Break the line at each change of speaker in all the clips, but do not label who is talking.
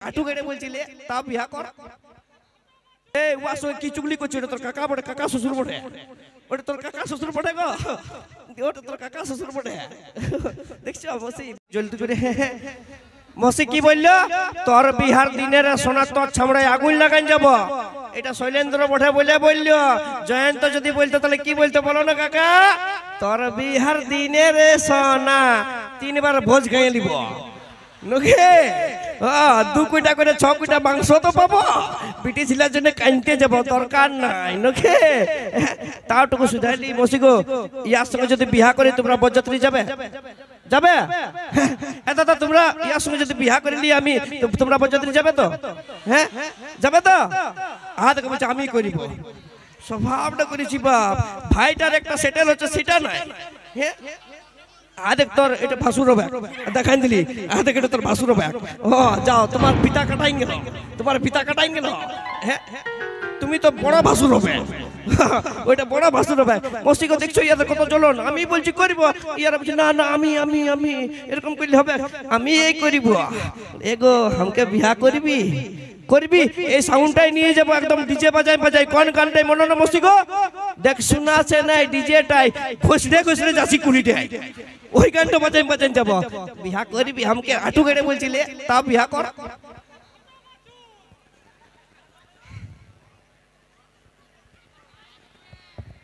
আটু গেড়ে বলছিলে তা বিয়া কর। এই ওয়াস কি চুগলি করছিস? তোর কাকা বটে, কাকা শ্বশুর বটে। ওটা তোর কাকা শ্বশুর বটে গো, ওটা তোর কাকা শ্বশুর বটে। দেখছো মসি জলদি করে মসি কি বললো? তোর বিহার দিনের সোনা তোর ছামড়ায় আগুন লাগান যাব। এটা শৈলেন্দ্র বটে বলে বললো। জয়ন্ত যদি বলতো তাহলে কি বলতো বলো না কাকা? তোর বিহার দিনের সোনা 3 বার ভোজ খাইয়ে নিব নকে। 2 কুইটা করে 6 কুইটা মাংস তো পাবো। বিটি ছিলার জন্য কানতে যাব, দরকার নাই নকে। তাওটুকু শুধাইলি মসি গো, ইয়ার সঙ্গে যদি বিয়া করে তোমরা বরযাত্রী যাবে? যাবে? দাদা তোমরা ইয়ার সঙ্গে যদি বিয়া করিলি আমি তোমরা বরযাত্রী যাবে তো? হ্যাঁ যাবে তো? দেখো বলছে আমি করিব। স্বভাবটা করেছি বাপ। ভাইটার একটা সেটেল হচ্ছে সেটা নাই। হ্যাঁ দেখ তোর এটা ভাসুর ব্যাগ দেখাই দিলি। দেখ এটা তোর ভাসুর ব্যাগ। যাও তোমার পিতা কাটাই গেল, তোমার পিতা কাটাই গেল। হ্যাঁ তুমি তো বড় ভাসুর হবে। ওইটা বড় ভাসুর হবে। মসিকে দেখছো ইয়াদের কত জ্বলন। আমি বলছি করিব, ইয়ারা বলছি না না আমি আমি আমি এরকম করলে হবে। আমি এই করিব। এগো আমাকে বিয়া করবি করবি? এই সাউন্ডটাই নিয়ে যাবো একদম ডিজে বাজাই বাজাই। কোন গানটাই মনে না মসি গো? দেখ শোনা আছে নাই ডিজেটাই খুশরে খুশরে যাচ্ছি কুড়িটাই। ওই গানটা বাজাই বাজাই যাবো। বিয়া করবি আমাকে আটু গেড়ে বলছিলে তা বিয়া কর।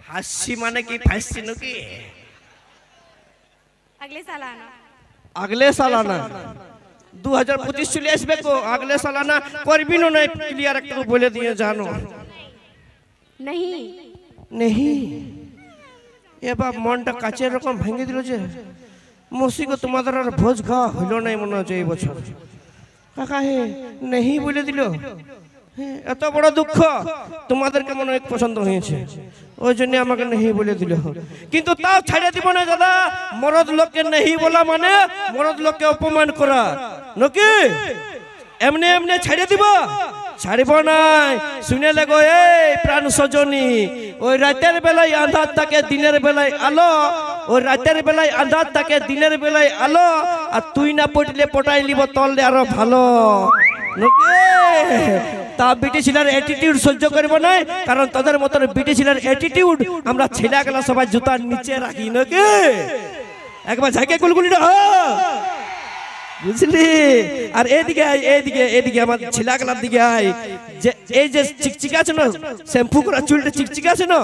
হাসি মানে কি ফাঁসছি নাকি? আগলে সালানা 2025 চলে আসবে গো। আগলে সালানা করবি না নাই ক্লিয়ার একটু বলে দিয়ে জানো।
नहीं
नहीं এ বাপ মনটা কাচের রকম ভেঙে দিল যে। মসি গো তোমাদের আর ভোজ খাওয়া হইল নাই মনে হচ্ছে এই বছর। কাকা হে নেহি বলে দিল। এত বড় দুঃখ। তোমাদেরকে মনে হয় পছন্দ হয়েছে ওই জন্য আমাকে নেহি বলে দিল। কিন্তু তাও ছাড়ে দিব না দাদা। মরদ লোককে নেহি বলা মানে মরদ লোককে অপমান করা নাকি? এমনি এমনি ছেড়ে দিব? ছাড়িব নাই। শুনে লেগো এই প্রাণ সজনী, ওই রাতের বেলায় আঁধার থাকে দিনের বেলায় আলো। ওই রাতের বেলায় আঁধার থাকে দিনের বেলায় আলো। আর তুই না পড়লে পটাই লিব তললে আরো ভালো তা বিটি ছেলের অ্যাটিটিউড সহ্য করবো না। কারণ তাদের মতন বিটি ছেলের অ্যাটিটিউড আমরা ছেলেগুলা সবাই জুতার নিচে রাখি নাকি? একবার ঝাঁকে গুলগুলিটা বুঝলি? আর এদিকে এদিকে এদিকে আমার ছেলেগুলার দিকে আয়। যে এই যে চিকচিক আছে না শ্যাম্পু করা চুলটা চিকচিক আছে না,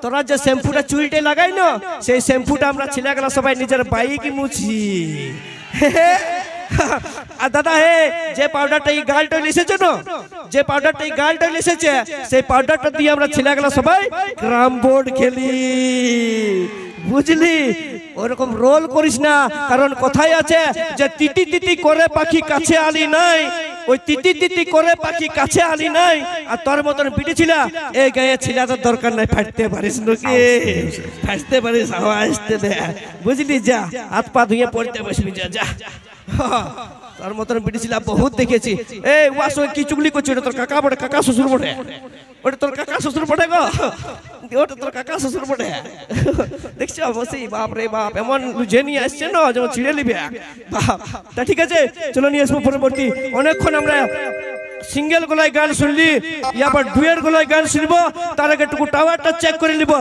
তোরা যে শ্যাম্পুটা চুলটে লাগাই না সেই শ্যাম্পুটা আমরা ছেলেগুলা সবাই নিজের বাইক মুছি। আর দাদা হে যে পাউডারটা এই গালটা এসেছে না, যে পাউডারটা এই গালটা এসেছে সেই পাউডারটা দিয়ে আমরা ছেলেগুলা সবাই ক্যারাম বোর্ড খেলি বুঝলি? ওরকম রোল করিস না। কারণ কথাই আছে যে তিতি তিতি করে পাখি কাছে আলি নাই। ওই তিতি তিতি করে পাখি কাছে আলি নাই। আর তোর মতন বিটি ছিলা এই গায়ে ছিলাদের দরকার নাই। ফাটতে পারিস নাকি? ফাটতে পারিস আসতে দে বুঝলি? যা হাত পা ধুয়ে পড়তে বসবি যা যা। তোর মতন বিটি ছিলা বহুত দেখেছি। এই ওয়াস কি চুগলি করছিস? ওটা তোর কাকা বটে, কাকা শ্বশুর বটে। ওটা তোর কাকা শ্বশুর বটে গো, ওটা তোর কাকা শ্বশুর বটে। দেখছো বসি বাপ রে বাপ এমন লুঝে নিয়ে আসছে না যেমন ছিঁড়ে নিবে বাপ। তা ঠিক আছে চলো নিয়ে আসবো পরবর্তী। অনেকক্ষণ আমরা সিঙ্গেল গলায় গান শুনলি, ইয়াবার ডুয়েট গলায় গান শুনবো। তার আগে একটু টাওয়ারটা চেক করে নিব।